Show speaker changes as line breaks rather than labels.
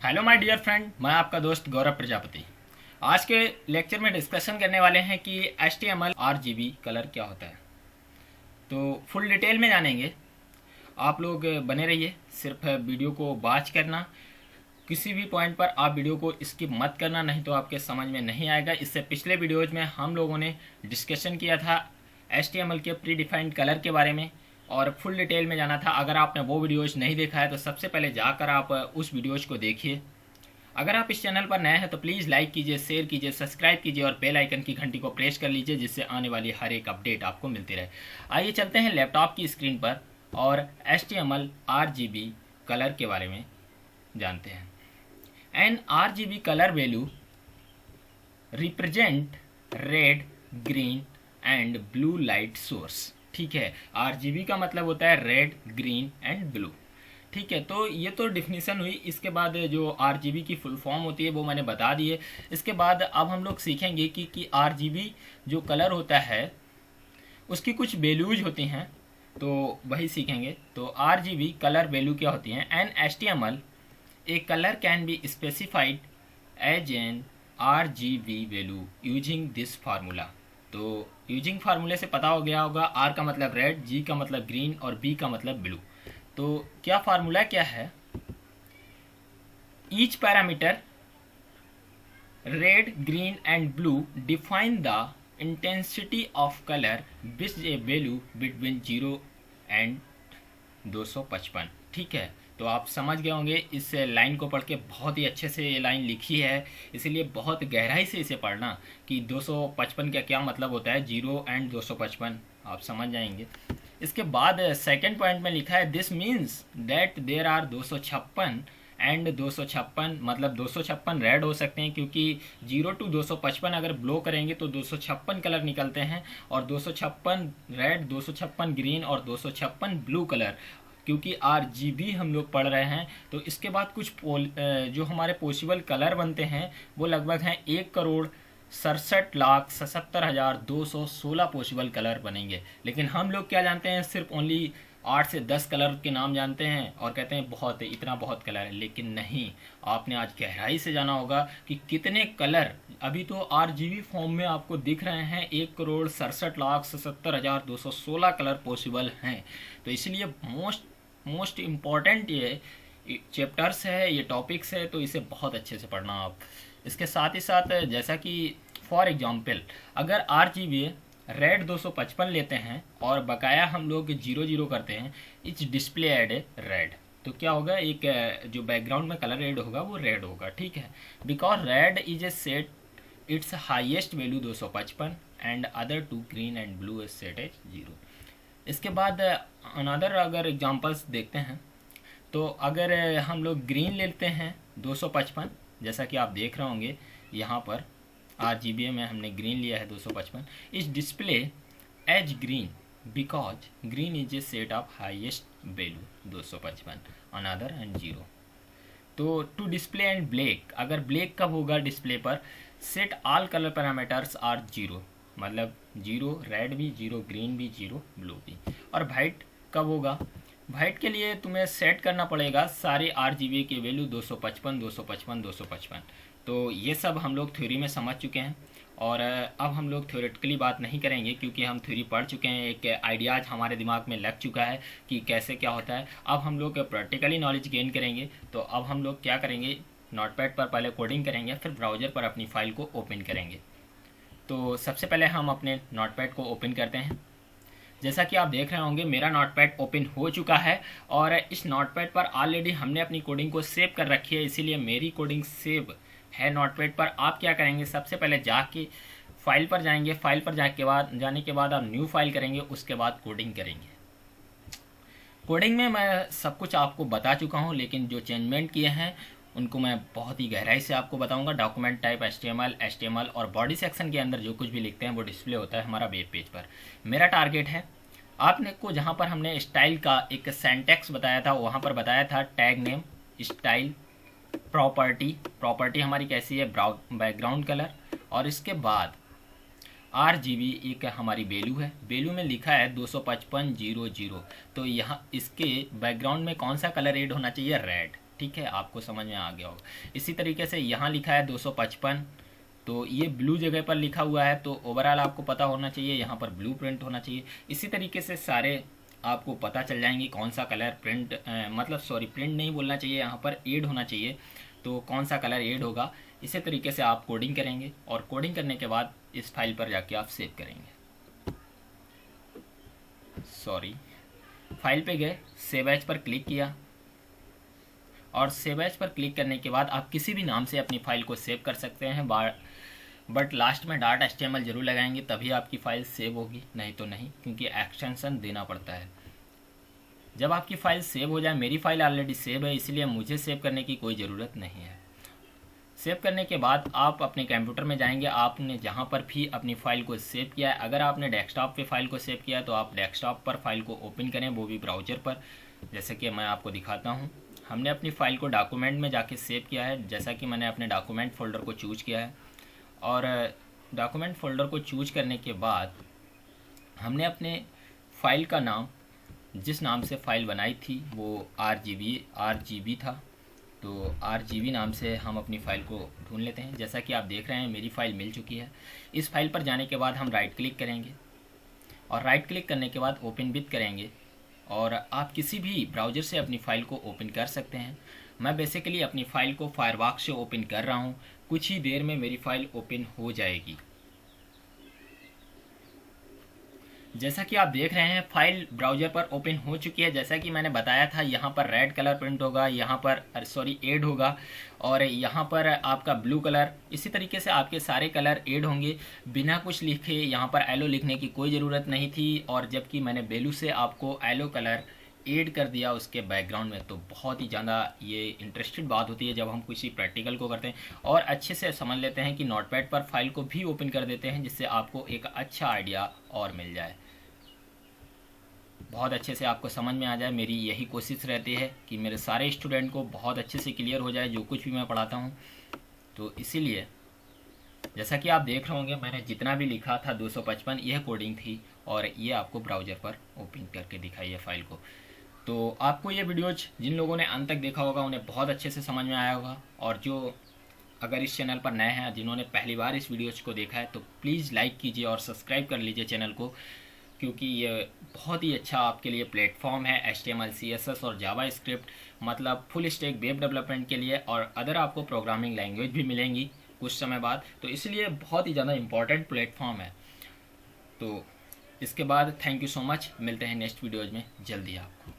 Hello my dear friend, मैं आपका दोस्त गौरव प्रजापति। आज के लेक्चर में डिस्कशन करने वाले हैं कि HTML RGB कलर क्या होता है। तो फुल डिटेल में जानेंगे। आप लोग बने रहिए, सिर्फ वीडियो को वॉच करना। किसी भी पॉइंट पर आप वीडियो को स्किप मत करना, नहीं तो आपके समझ में नहीं आएगा। इससे पिछले वीडियोज में हम लोगों ने डिस्कशन किया था HTML के प्री डिफाइंड कलर के बारे में और फुल डिटेल में जाना था। अगर आपने वो वीडियोज नहीं देखा है तो सबसे पहले जाकर आप उस वीडियोज को देखिए। अगर आप इस चैनल पर नए हैं तो प्लीज़ लाइक कीजिए, शेयर कीजिए, सब्सक्राइब कीजिए और बेल आइकन की घंटी को प्रेस कर लीजिए, जिससे आने वाली हर एक अपडेट आपको मिलती रहे। आइए चलते हैं लैपटॉप की स्क्रीन पर और HTML RGB कलर के बारे में जानते हैं। An RGB colour value represent red, green and blue light source. ठीक है, RGB का मतलब होता है रेड, ग्रीन एंड ब्लू। ठीक है, तो ये तो डिफिनीशन हुई। इसके बाद जो RGB की फुल फॉर्म होती है वो मैंने बता दी है। इसके बाद अब हम लोग सीखेंगे कि RGB जो कलर होता है उसकी कुछ वैल्यूज होती हैं, तो वही सीखेंगे। तो RGB कलर वैल्यू क्या होती हैं। In HTML a colour can be specified as an RGB value using this formula. तो यूजिंग फार्मूले से पता हो गया होगा, R का मतलब रेड, G का मतलब ग्रीन और B का मतलब ब्लू। तो क्या फार्मूला क्या है। Each parameter red, green and blue define the intensity of colour which A value between 0 and 255। ठीक है, तो आप समझ गए होंगे। इस लाइन को पढ़ के बहुत ही अच्छे से ये लाइन लिखी है, इसीलिए बहुत गहराई से इसे पढ़ना कि 255 का क्या मतलब होता है, 0 एंड 255 आप समझ जाएंगे। इसके बाद सेकंड पॉइंट में लिखा है this means that there are 256 and 256, मतलब 256 रेड हो सकते हैं, क्योंकि 0 to 255 अगर ब्लो करेंगे तो 256 कलर निकलते हैं, और 256 रेड, 256 ग्रीन और 256 ब्लू कलर, क्योंकि RGB हम लोग पढ़ रहे हैं। तो इसके बाद कुछ जो हमारे पॉसिबल कलर बनते हैं वो लगभग हैं 1,67,77,216 पॉसिबल कलर बनेंगे। लेकिन हम लोग क्या जानते हैं, सिर्फ ओनली 8 से 10 कलर के नाम जानते हैं और कहते हैं बहुत है, इतना बहुत कलर है। लेकिन नहीं, आपने आज गहराई से जाना होगा कि कितने कलर अभी तो RGB फॉर्म में आपको दिख रहे हैं। 1,67,77,216 कलर पॉसिबल हैं। तो इसलिए मोस्ट इम्पॉर्टेंट ये चैप्टर्स है, ये टॉपिक्स है, तो इसे बहुत अच्छे से पढ़ना आप। इसके साथ ही साथ जैसा कि फॉर एग्जांपल अगर RGB रेड 255 लेते हैं और बकाया हम लोग 0 करते हैं, इट्स डिस्प्ले एड रेड, तो क्या होगा, एक जो बैकग्राउंड में कलर रेड होगा वो रेड होगा। ठीक है, because red is a set its highest value 255 and other two green and blue is set as 0। इसके बाद अनदर अगर एग्जांपल्स देखते हैं, तो अगर हम लोग ग्रीन लेते हैं 255, जैसा कि आप देख रहे होंगे यहाँ पर RGB में हमने ग्रीन लिया है 255, इस display as green because green is a set of highest value 255 another and 0। तो टू डिस्प्ले एंड ब्लैक, अगर ब्लैक कब होगा डिस्प्ले पर, set all colour parameters are 0, मतलब 0 रेड भी, 0 ग्रीन भी, 0 ब्लू भी। और वाइट कब होगा, वाइट के लिए तुम्हें सेट करना पड़ेगा सारे RGB के वैल्यू 255 255 255। तो ये सब हम लोग थ्योरी में समझ चुके हैं, और अब हम लोग थ्योरेटिकली बात नहीं करेंगे, क्योंकि हम थ्योरी पढ़ चुके हैं। एक आइडियाज हमारे दिमाग में लग चुका है कि कैसे क्या होता है। अब हम लोग प्रैक्टिकली नॉलेज गेन करेंगे। तो अब हम लोग क्या करेंगे, नोटपैड पर पहले कोडिंग करेंगे, फिर ब्राउज़र पर अपनी फाइल को ओपन करेंगे। तो सबसे पहले हम अपने नोटपैड को ओपन करते हैं। जैसा कि आप देख रहे होंगे मेरा नोटपैड ओपन हो चुका है, और इस नोटपैड पर ऑलरेडी हमने अपनी कोडिंग को सेव कर रखी है, इसीलिए मेरी कोडिंग सेव है नोटपैड पर। आप क्या करेंगे, सबसे पहले जाके फाइल पर जाएंगे, फाइल पर जाने के बाद आप न्यू फाइल करेंगे, उसके बाद कोडिंग करेंगे। कोडिंग में मैं सब कुछ आपको बता चुका हूँ, लेकिन जो चेंजमेंट किए हैं उनको मैं बहुत ही गहराई से आपको बताऊंगा। डॉक्यूमेंट टाइप HTML और बॉडी सेक्शन के अंदर जो कुछ भी लिखते हैं वो डिस्प्ले होता है हमारा वेब पेज पर। मेरा टारगेट है आपने को, जहाँ पर हमने स्टाइल का एक सेंटेक्स बताया था, वहाँ पर बताया था टैग नेम, स्टाइल, प्रॉपर्टी हमारी कैसी है, बैकग्राउंड कलर, और इसके बाद RGB एक हमारी वैल्यू है। वैल्यू में लिखा है 255 00। तो यहाँ इसके बैकग्राउंड में कौन सा कलर ऐड होना चाहिए, रेड। ठीक है, आपको समझ में आ गया होगा। इसी तरीके से यहाँ लिखा है 255, तो ये ब्लू जगह पर लिखा हुआ है, तो ओवरऑल आपको पता होना चाहिए, यहाँ पर ब्लू प्रिंट होना चाहिए। इसी तरीके से सारे आपको पता चल जाएंगे कौन सा कलर प्रिंट मतलब सॉरी प्रिंट नहीं बोलना चाहिए, यहाँ पर ऐड होना चाहिए, तो कौन सा कलर ऐड होगा। इसी तरीके से आप कोडिंग करेंगे और कोडिंग करने के बाद इस फाइल पर जाके आप सेव करेंगे। सॉरी, फाइल पे गए, सेव एज पर क्लिक किया और सेव एज पर क्लिक करने के बाद आप किसी भी नाम से अपनी फाइल को सेव कर सकते हैं, बट लास्ट में .html जरूर लगाएंगे, तभी आपकी फाइल सेव होगी, नहीं तो नहीं, क्योंकि एक्सटेंशन देना पड़ता है। जब आपकी फाइल सेव हो जाए, मेरी फाइल ऑलरेडी सेव है इसलिए मुझे सेव करने की कोई ज़रूरत नहीं है। सेव करने के बाद आप अपने कंप्यूटर में जाएंगे, आपने जहाँ पर भी अपनी फ़ाइल को सेव किया है, अगर आपने डेस्कटॉप पे फाइल को सेव किया है तो आप डेस्कटॉप पर फाइल को ओपन करें, वो भी ब्राउज़र पर। जैसे कि मैं आपको दिखाता हूँ, हमने अपनी फ़ाइल को डॉक्यूमेंट में जाके सेव किया है, जैसा कि मैंने अपने डॉक्यूमेंट फ़ोल्डर को चूज किया है। और डॉक्यूमेंट फ़ोल्डर को चूज करने के बाद हमने अपने फ़ाइल का नाम, जिस नाम से फ़ाइल बनाई थी वो RGB था, तो RGB नाम से हम अपनी फ़ाइल को ढूंढ लेते हैं। जैसा कि आप देख रहे हैं मेरी फ़ाइल मिल चुकी है। इस फाइल पर जाने के बाद हम राइट क्लिक करेंगे और राइट क्लिक करने के बाद ओपन विथ करेंगे, और आप किसी भी ब्राउज़र से अपनी फ़ाइल को ओपन कर सकते हैं। मैं बेसिकली अपनी फ़ाइल को फायरफॉक्स से ओपन कर रहा हूँ, कुछ ही देर में मेरी फ़ाइल ओपन हो जाएगी। जैसा कि आप देख रहे हैं फाइल ब्राउज़र पर ओपन हो चुकी है। जैसा कि मैंने बताया था, यहाँ पर रेड कलर प्रिंट होगा, यहाँ पर ऐड होगा, और यहाँ पर आपका ब्लू कलर, इसी तरीके से आपके सारे कलर ऐड होंगे बिना कुछ लिखे। यहाँ पर येलो लिखने की कोई ज़रूरत नहीं थी, और जबकि मैंने ब्लू से आपको येलो कलर ऐड कर दिया उसके बैकग्राउंड में। तो बहुत ही ज़्यादा ये इंटरेस्टेड बात होती है जब हम किसी प्रैक्टिकल को करते हैं और अच्छे से समझ लेते हैं कि नोटपैड पर फाइल को भी ओपन कर देते हैं, जिससे आपको एक अच्छा आइडिया और मिल जाए, बहुत अच्छे से आपको समझ में आ जाए। मेरी यही कोशिश रहती है कि मेरे सारे स्टूडेंट को बहुत अच्छे से क्लियर हो जाए जो कुछ भी मैं पढ़ाता हूँ। तो इसीलिए जैसा कि आप देख रहे होंगे, मैंने जितना भी लिखा था 255 यह कोडिंग थी, और ये आपको ब्राउज़र पर ओपन करके दिखाई है फाइल को। तो आपको ये वीडियोज जिन लोगों ने अंत तक देखा होगा उन्हें बहुत अच्छे से समझ में आया होगा, और जो अगर इस चैनल पर नए हैं, जिन्होंने पहली बार इस वीडियोज को देखा है, तो प्लीज़ लाइक कीजिए और सब्सक्राइब कर लीजिए चैनल को, क्योंकि ये बहुत ही अच्छा आपके लिए प्लेटफॉर्म है HTML, CSS और जावास्क्रिप्ट, मतलब फुल स्टैक वेब डेवलपमेंट के लिए, और अदर आपको प्रोग्रामिंग लैंग्वेज भी मिलेंगी कुछ समय बाद। तो इसलिए बहुत ही ज़्यादा इम्पॉर्टेंट प्लेटफॉर्म है। तो इसके बाद थैंक यू सो मच, मिलते हैं नेक्स्ट वीडियोज़ में जल्दी आपको।